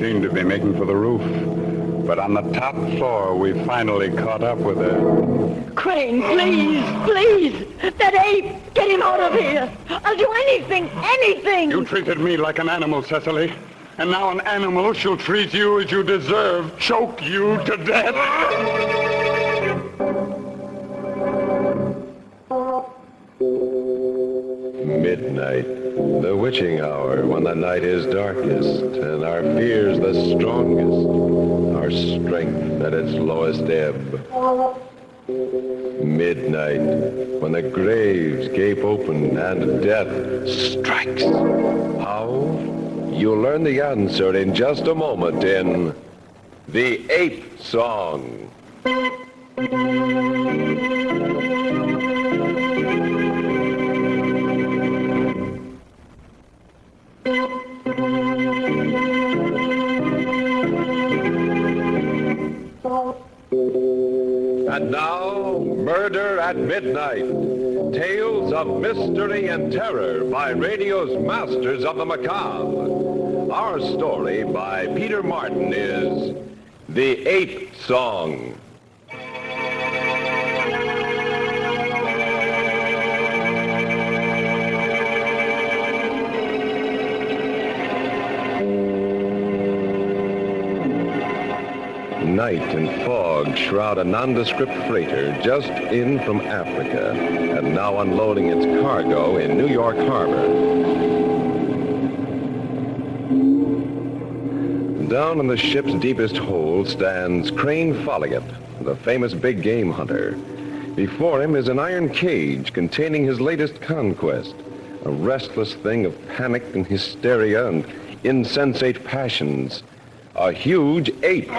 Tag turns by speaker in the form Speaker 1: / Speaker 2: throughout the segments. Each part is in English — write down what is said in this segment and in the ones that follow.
Speaker 1: seemed to be making for the roof. But on the top floor, we finally caught up with her.
Speaker 2: Crane, please, please! That ape! Get him out of here! I'll do anything, anything!
Speaker 1: You treated me like an animal, Cecily. And now an animal shall treat you as you deserve. Choke you to death.
Speaker 3: Midnight, the witching hour, when the night is darkest and our fears the strongest, our strength at its lowest ebb. Midnight, when the graves gape open and death strikes. How? You'll learn the answer in just a moment in The Ape Song. And now, Murder at Midnight. Tales of mystery and terror by radio's masters of the macabre. Our story by Peter Martin is The Ape Song. Night and fog shroud a nondescript freighter just in from Africa and now unloading its cargo in New York Harbor. Down in the ship's deepest hold stands Crane Folliot, the famous big game hunter. Before him is an iron cage containing his latest conquest, a restless thing of panic and hysteria and insensate passions, a huge ape.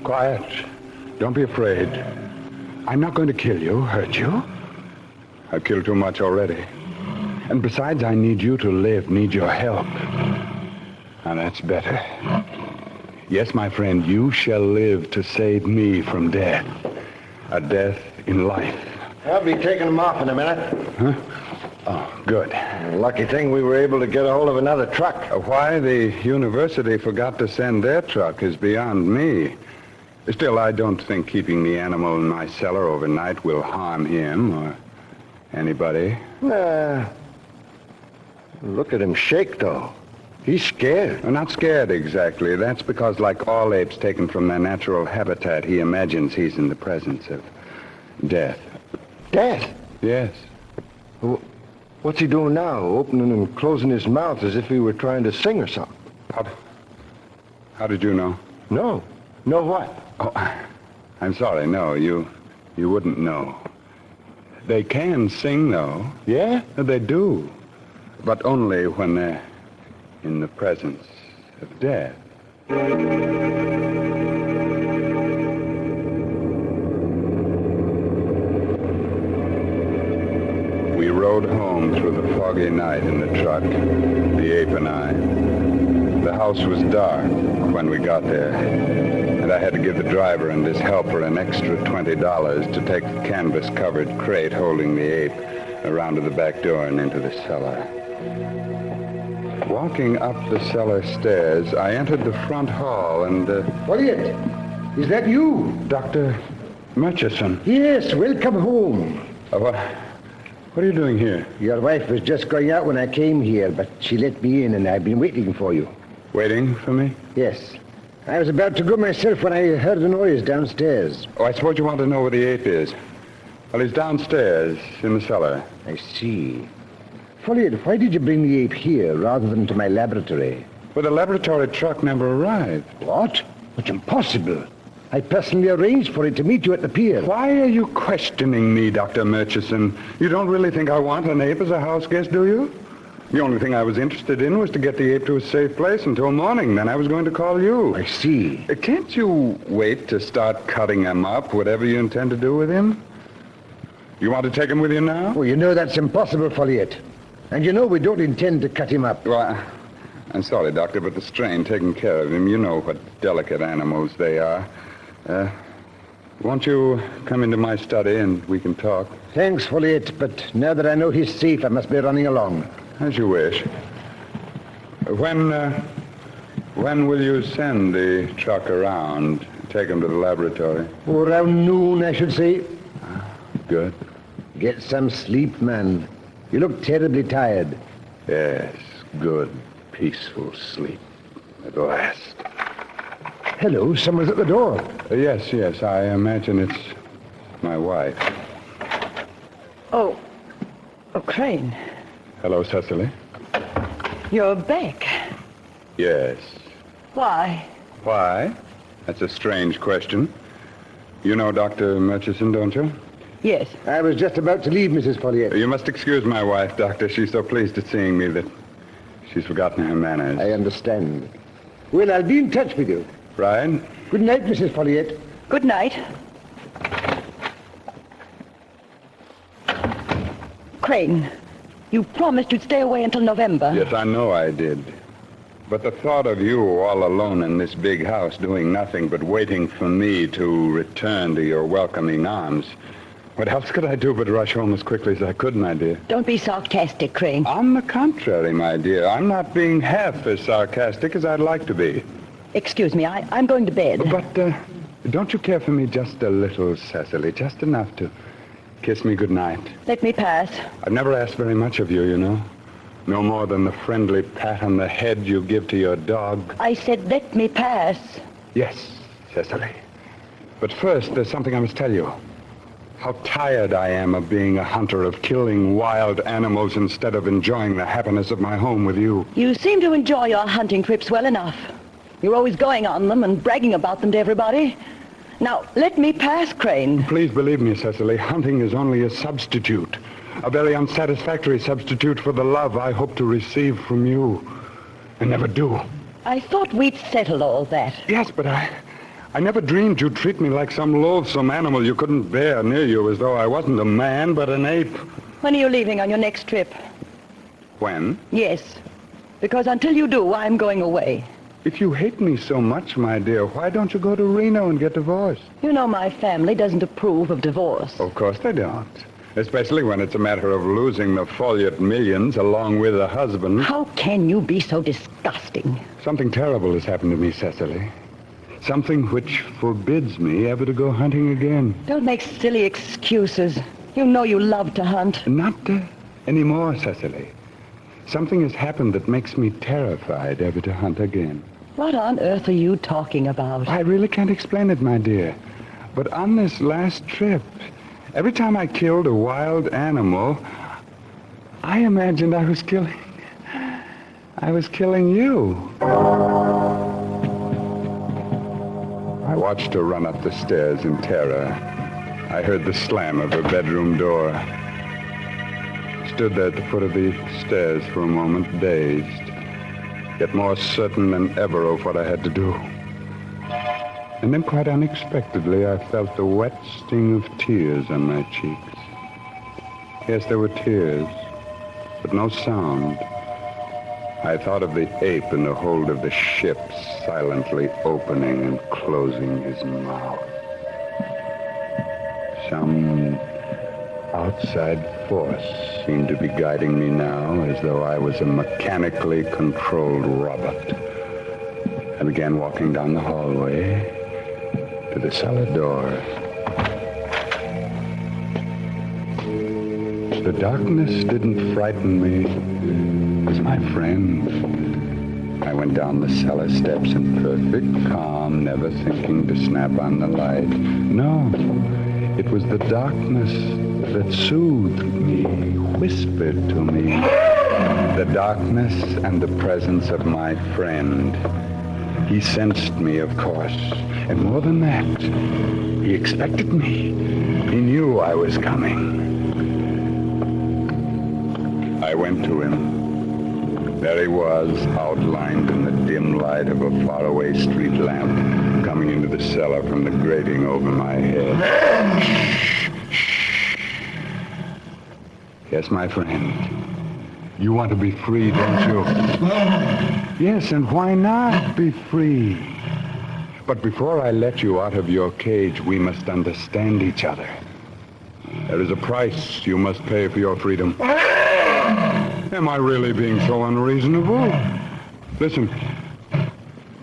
Speaker 1: Quiet. Don't be afraid. I'm not going to kill you, hurt you. I've killed too much already. And besides, I need you to live, need your help. And that's better. Yes, my friend, you shall live to save me from death. A death in life.
Speaker 4: I'll be taking them off in a minute.
Speaker 1: Huh? Oh, good.
Speaker 4: Lucky thing we were able to get a hold of another truck.
Speaker 1: Why the university forgot to send their truck is beyond me. Still, I don't think keeping the animal in my cellar overnight will harm him or anybody.
Speaker 4: Look at him shake, though. He's scared.
Speaker 1: Well, not scared exactly. That's because, like all apes taken from their natural habitat, he imagines he's in the presence of death.
Speaker 4: Death?
Speaker 1: Yes.
Speaker 4: What's he doing now? Opening and closing his mouth as if he were trying to sing or something.
Speaker 1: How did you know?
Speaker 4: No. Know what?
Speaker 1: Oh, I'm sorry. No, you wouldn't know. They can sing, though.
Speaker 4: Yeah?
Speaker 1: They do. But only when they're in the presence of death. We rode home through the foggy night in the truck, the ape and I. The house was dark when we got there, and I had to give the driver and his helper an extra $20 to take the canvas-covered crate holding the ape around to the back door and into the cellar. Walking up the cellar stairs, I entered the front hall and...
Speaker 4: Folliot, is that you?
Speaker 1: Dr. Murchison.
Speaker 4: Yes, welcome home.
Speaker 1: What are you doing here?
Speaker 4: Your wife was just going out when I came here, but she let me in, and I've been waiting for you.
Speaker 1: Waiting for me?
Speaker 4: Yes. I was about to go myself when I heard a noise downstairs.
Speaker 1: Oh, I suppose you want to know where the ape is. Well, he's downstairs in the cellar.
Speaker 4: I see. Folliot, why did you bring the ape here rather than to my laboratory?
Speaker 1: Well, the laboratory truck never arrived.
Speaker 4: What? It's impossible. I personally arranged for it to meet you at the pier.
Speaker 1: Why are you questioning me, Dr. Murchison? You don't really think I want an ape as a house guest, do you? The only thing I was interested in was to get the ape to a safe place until morning. Then I was going to call you.
Speaker 4: I see.
Speaker 1: Can't you wait to start cutting him up, whatever you intend to do with him? You want to take him with you now?
Speaker 4: Well, you know that's impossible, Folliot. And you know we don't intend to cut him up.
Speaker 1: Well, I'm sorry, Doctor, but the strain taking care of him, you know what delicate animals they are. Won't you come into my study and we can talk?
Speaker 4: Thanks, Folliot, but now that I know he's safe, I must be running along.
Speaker 1: As you wish. When When will you send the truck around? Take him to the laboratory.
Speaker 4: Around noon, I should say.
Speaker 1: Good.
Speaker 4: Get some sleep, man. You look terribly tired.
Speaker 1: Yes, good, peaceful sleep at last.
Speaker 4: Hello, someone's at the door.
Speaker 1: Yes, I imagine it's my wife.
Speaker 2: Oh, Crane,
Speaker 1: Hello, Cecily.
Speaker 2: you're back.
Speaker 1: Yes.
Speaker 2: Why?
Speaker 1: Why? That's a strange question. You know Dr. Murchison, don't you?
Speaker 2: Yes.
Speaker 4: I was just about to leave, Mrs. Folliet.
Speaker 1: You must excuse my wife, Doctor. She's so pleased at seeing me that she's forgotten her manners.
Speaker 4: I understand. Well, I'll be in touch with you.
Speaker 1: Right?
Speaker 4: Good night, Mrs. Folliet.
Speaker 2: Good night. Crane, you promised you'd stay away until November.
Speaker 1: Yes, I know I did. But the thought of you all alone in this big house doing nothing but waiting for me to return to your welcoming arms. What else could I do but rush home as quickly as I could, my dear?
Speaker 2: Don't be sarcastic, Crane.
Speaker 1: On the contrary, my dear. I'm not being half as sarcastic as I'd like to be.
Speaker 2: Excuse me, I'm going to bed.
Speaker 1: But don't you care for me just a little, Cecily? Just enough to kiss me goodnight?
Speaker 2: Let me pass.
Speaker 1: I've never asked very much of you, you know. No more than the friendly pat on the head you give to your dog.
Speaker 2: I said let me pass.
Speaker 1: Yes, Cecily. But first, there's something I must tell you. How tired I am of being a hunter, of killing wild animals instead of enjoying the happiness of my home with you.
Speaker 2: You seem to enjoy your hunting trips well enough. You're always going on them and bragging about them to everybody. Now, let me pass, Crane.
Speaker 1: Please believe me, Cecily, hunting is only a substitute. A very unsatisfactory substitute for the love I hope to receive from you. I never do.
Speaker 2: I thought we'd settled all that.
Speaker 1: Yes, but I never dreamed you'd treat me like some loathsome animal you couldn't bear near you, as though I wasn't a man, but an ape.
Speaker 2: When are you leaving on your next trip?
Speaker 1: When?
Speaker 2: Yes, because until you do, I'm going away.
Speaker 1: If you hate me so much, my dear, why don't you go to Reno and get divorced?
Speaker 2: You know my family doesn't approve of divorce.
Speaker 1: Of course they don't. Especially when it's a matter of losing the Folliet millions along with a husband.
Speaker 2: How can you be so disgusting?
Speaker 1: Something terrible has happened to me, Cecily. Something which forbids me ever to go hunting again.
Speaker 2: Don't make silly excuses. You know you love to hunt.
Speaker 1: Not anymore, Cecily. Something has happened that makes me terrified ever to hunt again.
Speaker 2: What on earth are you talking about?
Speaker 1: I really can't explain it, my dear. But on this last trip, every time I killed a wild animal, I imagined I was killing you. I watched her run up the stairs in terror. I heard the slam of her bedroom door. Stood there at the foot of the stairs for a moment, dazed, yet more certain than ever of what I had to do. And then quite unexpectedly, I felt the wet sting of tears on my cheeks. Yes, there were tears, but no sound. I thought of the ape in the hold of the ship, silently opening and closing his mouth. Some outside force seemed to be guiding me now, as though I was a mechanically controlled robot. I began walking down the hallway to the cellar door. The darkness didn't frighten me. It was my friend. I went down the cellar steps in perfect calm, never thinking to snap on the light. No, it was the darkness that soothed me, whispered to me. The darkness and the presence of my friend. He sensed me, of course. And more than that, he expected me. He knew I was coming. I went to him. There he was, outlined in the dim light of a faraway street lamp, coming into the cellar from the grating over my head. Yes, my friend. You want to be free, don't you? Yes, and why not be free? But before I let you out of your cage, we must understand each other. There is a price you must pay for your freedom. Am I really being so unreasonable? Listen,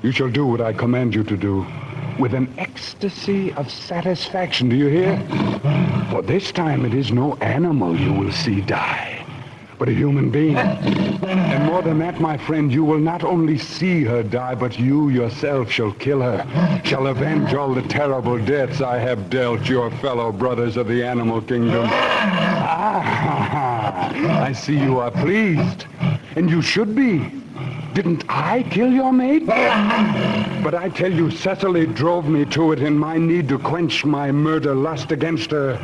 Speaker 1: You shall do what I command you to do, with an ecstasy of satisfaction. Do you hear? For this time it is no animal you will see die, but a human being. And more than that, my friend, you will not only see her die, but you yourself shall kill her, shall avenge all the terrible deaths I have dealt your fellow brothers of the animal kingdom. I see you are pleased, and you should be. Didn't I kill your mate? But I tell you, Cecily drove me to it in my need to quench my murder lust against her.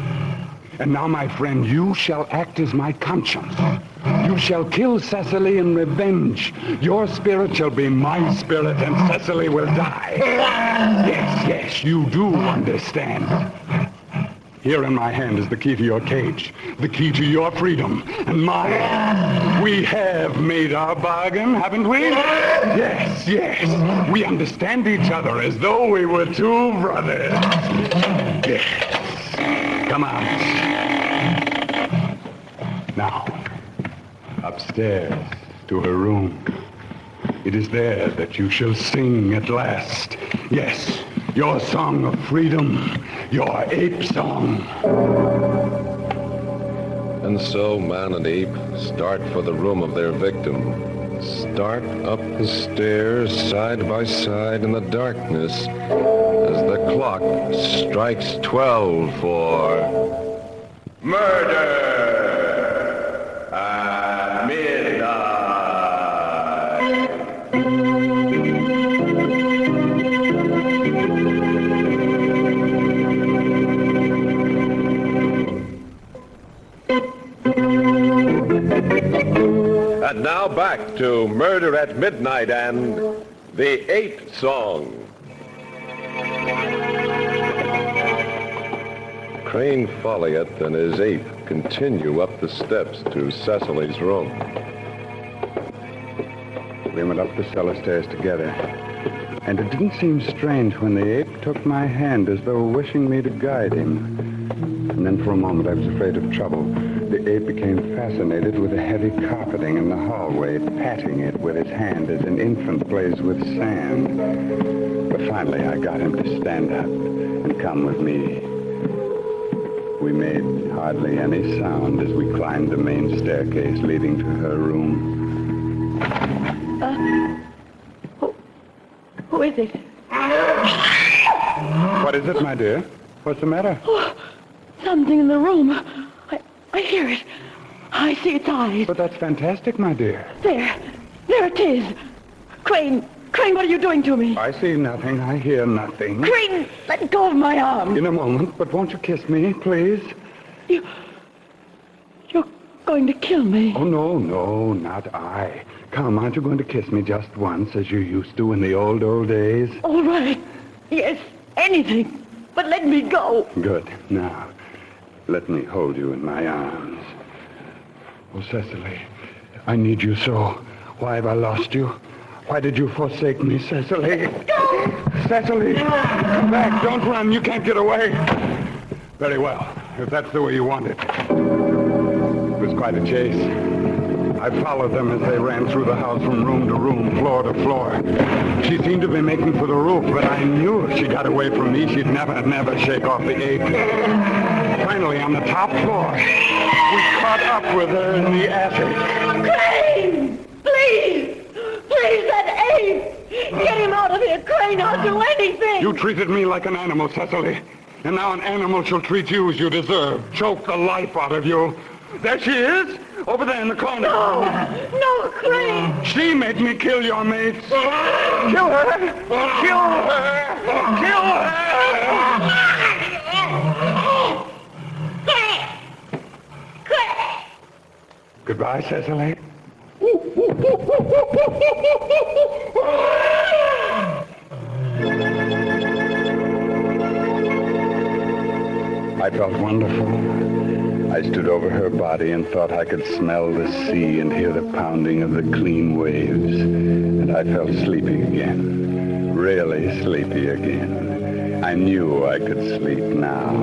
Speaker 1: And now, my friend, you shall act as my conscience. You shall kill Cecily in revenge. Your spirit shall be my spirit, and Cecily will die. Yes, you do understand. Here in my hand is the key to your cage, the key to your freedom, and mine. We have made our bargain, haven't we? Yes. We understand each other as though we were two brothers. Yes. Come on. Now, upstairs to her room. It is there that you shall sing at last. Yes, your song of freedom, your ape song.
Speaker 3: And so man and ape start for the room of their victim. Start up the stairs side by side in the darkness as the clock strikes 12 for murder at midnight. And now back to Murder at Midnight and the Ape Song. Crane Folliot and his ape continue up the steps to Cecily's room.
Speaker 1: We went up the cellar stairs together, and it didn't seem strange when the ape took my hand as though wishing me to guide him. And then for a moment I was afraid of trouble. The ape became fascinated with the heavy carpeting in the hallway, patting it with his hand as an infant plays with sand. But finally I got him to stand up and come with me. We made hardly any sound as we climbed the main staircase leading to her room.
Speaker 2: Who is it?
Speaker 1: What is it, my dear? What's the matter?
Speaker 2: Oh, something in the room. I hear it. I see its eyes.
Speaker 1: But that's fantastic, my dear.
Speaker 2: There it is. Crane, what are you doing to me?
Speaker 1: I see nothing. I hear nothing.
Speaker 2: Crane, let go of my arm.
Speaker 1: In a moment, but won't you kiss me, please?
Speaker 2: You're going to kill me.
Speaker 1: Oh, no, not I. Come, aren't you going to kiss me just once, as you used to in the old days?
Speaker 2: All right. Yes, anything. But let me go.
Speaker 1: Good. Now, let me hold you in my arms. Oh, Cecily, I need you so. Why have I lost you? Why did you forsake me, Cecily?
Speaker 2: Go!
Speaker 1: Cecily, come back. Don't run. You can't get away. Very well, if that's the way you want it. It was quite a chase. I followed them as they ran through the house from room to room, floor to floor. She seemed to be making for the roof, but I knew if she got away from me, she'd never shake off the ape. Finally, on the top floor, we caught up with her in the attic.
Speaker 2: Crane! Please, that ape! Get him out of here, Crane! I'll do anything!
Speaker 1: You treated me like an animal, Cecily. And now an animal shall treat you as you deserve. Choke the life out of you. There she is, over there in the corner.
Speaker 2: No, Crane!
Speaker 1: She made me kill your mates. Kill her! Kill her! Kill her! Goodbye, Cecily. I felt wonderful. I stood over her body and thought I could smell the sea and hear the pounding of the clean waves. And I felt sleepy again. Really sleepy again. I knew I could sleep now.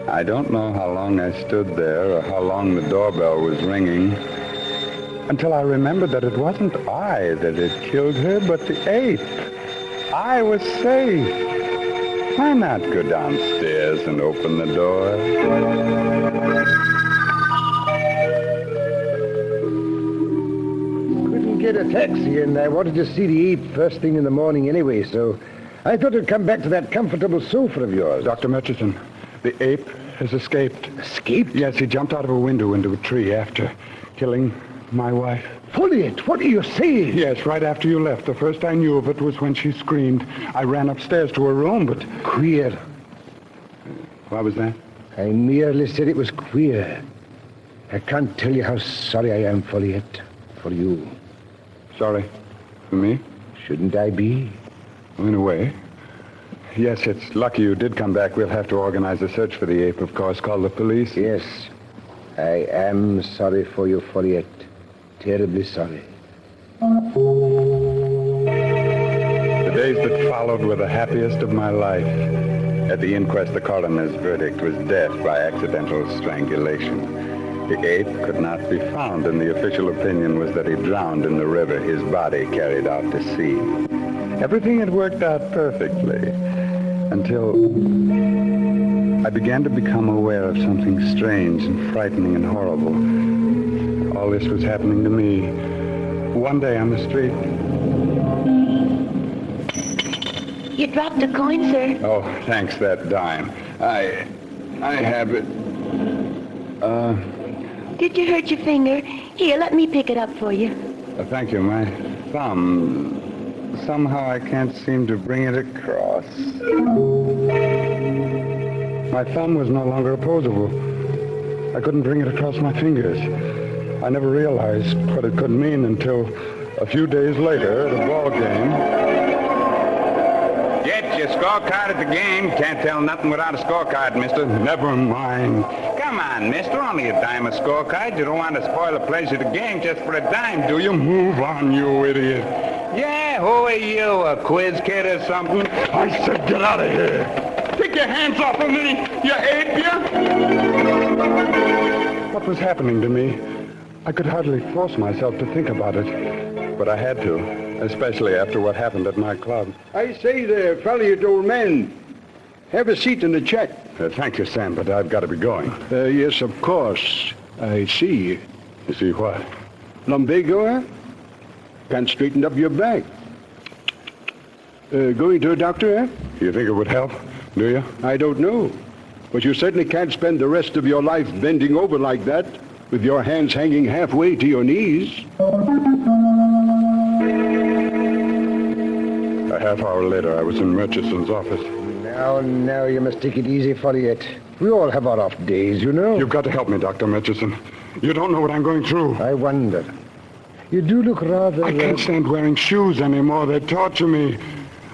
Speaker 1: I don't know how long I stood there or how long the doorbell was ringing. until I remembered that it wasn't I that had killed her, but the ape. I was safe. Why not go downstairs and open the door?
Speaker 4: Couldn't get a taxi, and I wanted to see the ape first thing in the morning anyway, so I thought I'd come back to that comfortable sofa of yours.
Speaker 1: Dr. Murchison, the ape has escaped.
Speaker 4: Escaped?
Speaker 1: Yes, he jumped out of a window into a tree after killing my wife.
Speaker 4: Folliot, what are you saying?
Speaker 1: Yes, right after you left. The first I knew of it was when she screamed. I ran upstairs to her room, but...
Speaker 4: Queer.
Speaker 1: What was that?
Speaker 4: I merely said it was queer. I can't tell you how sorry I am, Folliot, for you.
Speaker 1: Sorry. For me?
Speaker 4: Shouldn't I be?
Speaker 1: In a way. Yes, it's lucky you did come back. We'll have to organize a search for the ape, of course. Call the police.
Speaker 4: Yes. I am sorry for you, Folliot. Terribly sorry.
Speaker 1: The days that followed were the happiest of my life. At the inquest, the coroner's verdict was death by accidental strangulation. The ape could not be found, and the official opinion was that he drowned in the river, his body carried out to sea. Everything had worked out perfectly until I began to become aware of something strange and frightening and horrible. All this was happening to me. One day on the street.
Speaker 5: You dropped a coin, sir.
Speaker 1: Oh, thanks, that dime. I have it.
Speaker 5: Did you hurt your finger? Here, let me pick it up for you.
Speaker 1: Thank you. My thumb. Somehow I can't seem to bring it across. My thumb was no longer opposable. I couldn't bring it across my fingers. I never realized what it could mean until a few days later at a ball game.
Speaker 6: Get your scorecard at the game. Can't tell nothing without a scorecard, mister.
Speaker 1: Never mind.
Speaker 6: Come on, mister. Only a dime a scorecard. You don't want to spoil the pleasure of the game just for a dime, do you?
Speaker 1: Move on, you idiot.
Speaker 6: Yeah, who are you, a quiz kid or something?
Speaker 1: I said get out of here.
Speaker 6: Take your hands off of me, you ape, you!
Speaker 1: What was happening to me? I could hardly force myself to think about it, but I had to, especially after what happened at my club.
Speaker 7: I say there, Folliot, old man. Have a seat in the check.
Speaker 1: Thank you, Sam, but I've got to be going.
Speaker 7: Yes, of course. I see.
Speaker 1: You see what?
Speaker 7: Lumbago, huh? Can't straighten up your back. Going to a doctor, huh?
Speaker 1: You think it would help, do you?
Speaker 7: I don't know. But you certainly can't spend the rest of your life bending over like that, with your hands hanging halfway to your knees.
Speaker 1: A half hour later, I was in Murchison's office.
Speaker 4: Now, you must take it easy, Folliot. We all have our off days, you know.
Speaker 1: You've got to help me, Dr. Murchison. You don't know what I'm going through.
Speaker 4: I wonder. You do look rather...
Speaker 1: I can't stand wearing shoes anymore. They torture me.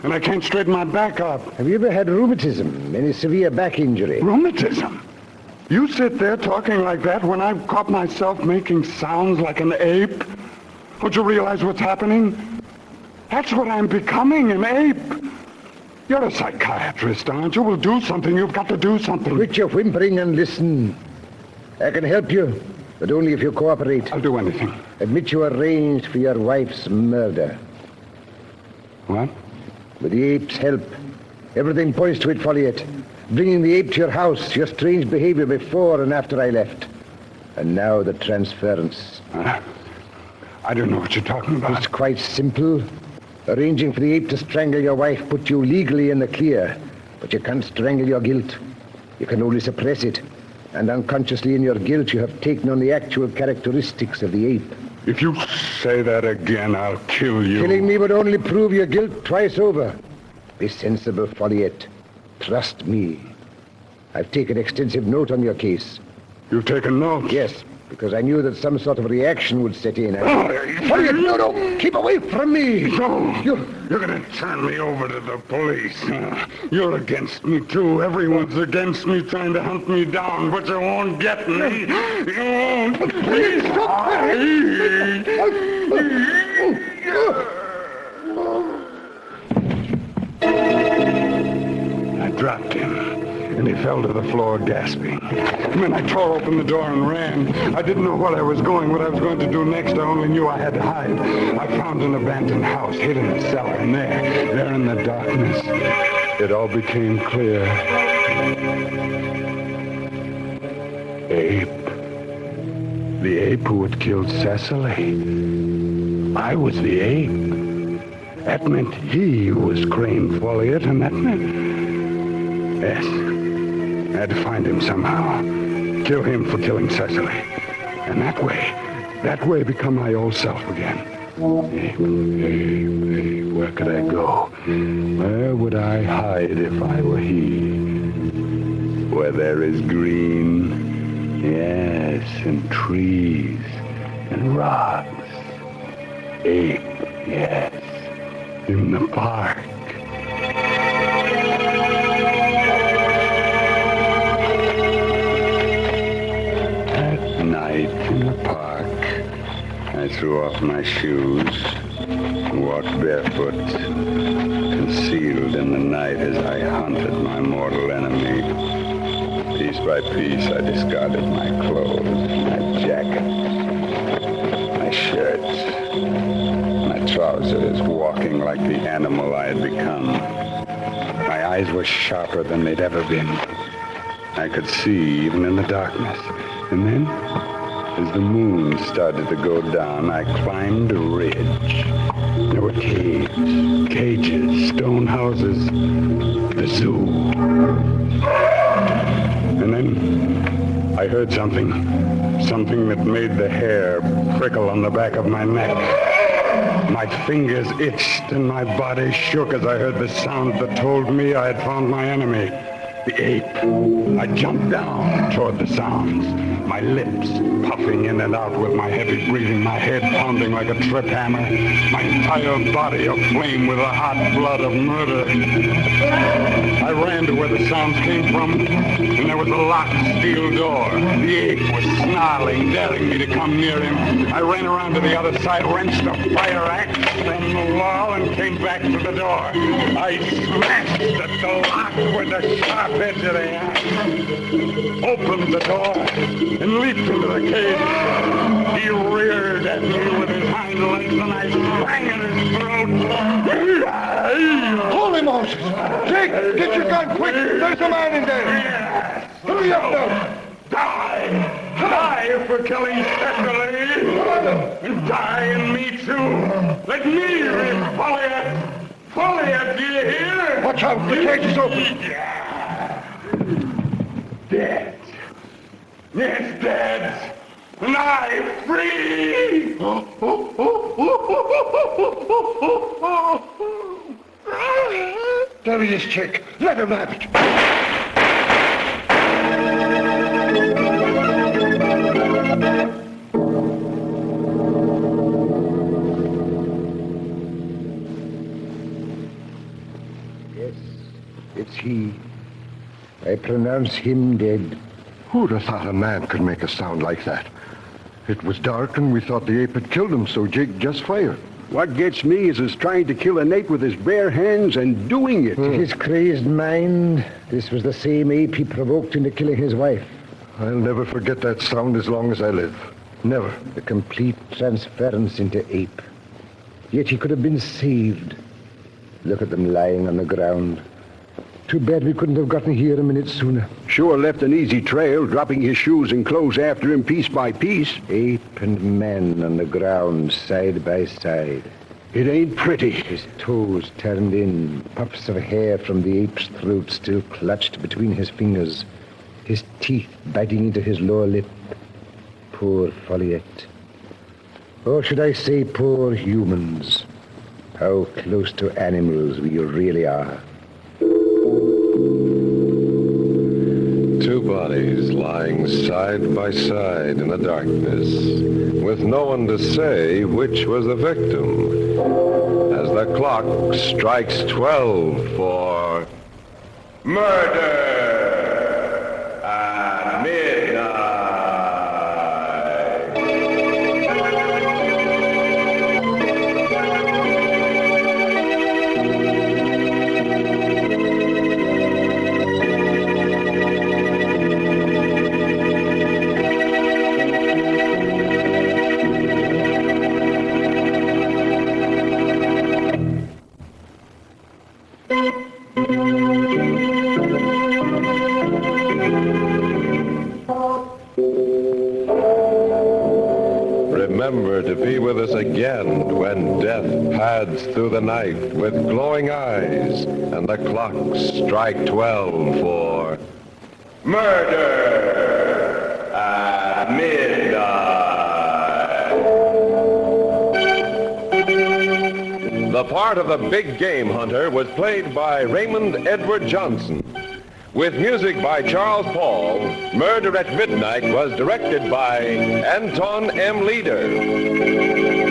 Speaker 1: And I can't straighten my back up.
Speaker 4: Have you ever had rheumatism? Any severe back injury?
Speaker 1: Rheumatism? You sit there talking like that when I've caught myself making sounds like an ape? Don't you realize what's happening? That's what I'm becoming, an ape. You're a psychiatrist, aren't you? Well, do something. You've got to do something.
Speaker 4: Quit your whimpering and listen. I can help you, but only if you cooperate.
Speaker 1: I'll do anything.
Speaker 4: Admit you arranged for your wife's murder.
Speaker 1: What?
Speaker 4: With the ape's help. Everything points to it, Folliot. Bringing the ape to your house, your strange behavior before and after I left. And now the transference.
Speaker 1: I don't know what you're talking about.
Speaker 4: It's quite simple. Arranging for the ape to strangle your wife put you legally in the clear. But you can't strangle your guilt. You can only suppress it. And unconsciously in your guilt, you have taken on the actual characteristics of the ape.
Speaker 1: If you say that again, I'll kill you.
Speaker 4: Killing me would only prove your guilt twice over. Be sensible, Folliot. Trust me. I've taken extensive note on your case.
Speaker 1: You've taken notes?
Speaker 4: Yes, because I knew that some sort of reaction would set in. Folliot, no, keep away from me.
Speaker 1: No, you're going to turn me over to the police. You're against me, too. Everyone's against me, trying to hunt me down, but you won't get me. You won't. Please stop. I dropped him, and
Speaker 6: and he fell to the floor gasping. And then I tore open the door and ran. I didn't know what I was going to do next. I only knew I had to hide. I found an abandoned house, hid in a cellar, and there in the darkness, it all became clear. Ape. The ape who had killed Cecily. I was the ape. That meant he was Crane Folliot, and that meant... Yes. I had to find him somehow. Kill him for killing Cecily. And that way become my old self again. Ape, where could I go? Where would I hide if I were he? Where there is green... Yes, and trees, and rocks. Ape, yes, in the park. At night in the park, I threw off my shoes and walked barefoot, concealed in the night as I hunted my mortal enemy. Piece by piece, I discarded my clothes, my jacket, my shirts, my trousers, walking like the animal I had become. My eyes were sharper than they'd ever been. I could see even in the darkness. And then, as the moon started to go down, I climbed a ridge. There were cages, stone houses, the zoo. And then I heard something that made the hair prickle on the back of my neck. My fingers itched and my body shook as I heard the sound that told me I had found my enemy, the ape. I jumped down toward the sounds, my lips puffing in and out with my heavy breathing, my head pounding like a trip hammer, my entire body aflame with the hot blood of murder. I ran to where the sounds came from, and there was a locked steel door. The ape was snarling, daring me to come near him. I ran around to the other side, wrenched a fire axe from the wall, and came back to the door. I smashed at the lock with the sharp edge of the axe, opened the door, and leaped into the cage. He reared at me with his hind legs, and I sprang at his throat.
Speaker 8: Holy Moses! Jake, get your gun, quick! There's a man in there! Hurry up now!
Speaker 6: Die for killing Cecily! And die and me too! Let me be Folliot! Folliot, do you hear?
Speaker 8: Watch out, the cage is open!
Speaker 6: Dead. Yes, dead. And I free!
Speaker 8: There he is, Jake. Let him have it.
Speaker 4: Yes, it's he. I pronounce him dead.
Speaker 8: Who'd have thought a man could make a sound like that? It was dark and we thought the ape had killed him, so Jake just fired.
Speaker 7: What gets me is his trying to kill an ape with his bare hands and doing it.
Speaker 4: To his crazed mind, this was the same ape he provoked into killing his wife.
Speaker 8: I'll never forget that sound as long as I live. Never.
Speaker 4: The complete transference into ape. Yet he could have been saved. Look at them lying on the ground. Too bad we couldn't have gotten here a minute sooner.
Speaker 7: Sure left an easy trail, dropping his shoes and clothes after him piece by piece.
Speaker 4: Ape and man on the ground, side by side.
Speaker 7: It ain't pretty.
Speaker 4: His toes turned in, puffs of hair from the ape's throat still clutched between his fingers, his teeth biting into his lower lip. Poor Folliot. Or should I say poor humans? How close to animals we really are.
Speaker 3: Two bodies lying side by side in the darkness, with no one to say which was the victim. As the clock strikes 12 for murder at midnight. remember to be with us again when death pads through the night with glowing eyes and the clocks strike 12 for Murder at Midnight. The part of the big game hunter was played by Raymond Edward Johnson. With music by Charles Paul, Murder at Midnight was directed by Anton M. Leader.